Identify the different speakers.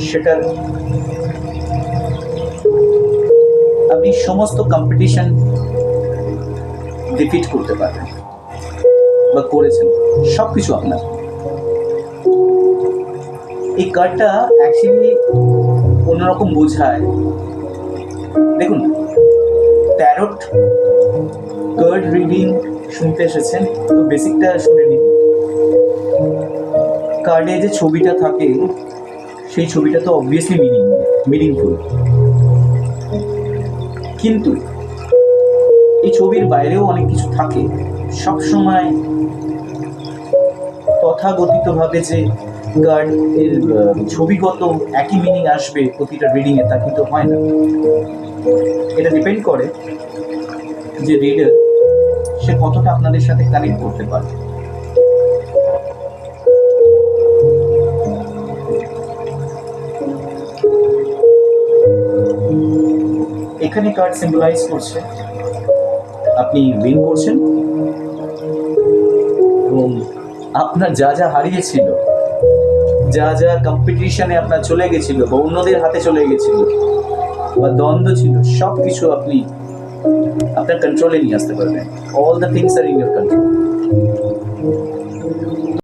Speaker 1: সেটার আপনি সমস্ত কম্পিটিশন ডিফিট করতে পারবেন বা করেছেন, সব কিছু আপনার। এই কার্ডটা অ্যাকচুয়ালি অন্যরকম বোঝায়। দেখুন, ট্যারট কার্ড রিডিং শুনতে এসেছেন, তো বেসিকটা শুনে নিন। কার্ডে যে ছবিটা থাকে সেই ছবিটা তো অবভিয়াসলি মিনিংফুল, কিন্তু এই ছবির বাইরেও অনেক কিছু থাকে। সবসময় তথাকথিতভাবে যে কার্ড এর ছবিগত একই মিনিং আসবে প্রতিটা রিডিংয়ে, তা কিন্তু হয় না। এটা ডিপেন্ড করে যে রিডার সে কতটা আপনাদের সাথে কানেক্ট করতে পারে। এখানে কার্ড সিম্বলাইজ করছে আপনি উইন করছেন এবং আপনার যা যা হারিয়েছিল, যা যা কম্পিটিশনে আপনার চলে গেছিল বা অন্যদের হাতে চলে গেছিল বা দ্বন্দ্ব ছিল, সব কিছু আপনি আপনার কন্ট্রোলে নিয়ে আসতে পারবেন। অল দ্য থিংস আর ইন ইউর কন্ট্রোল।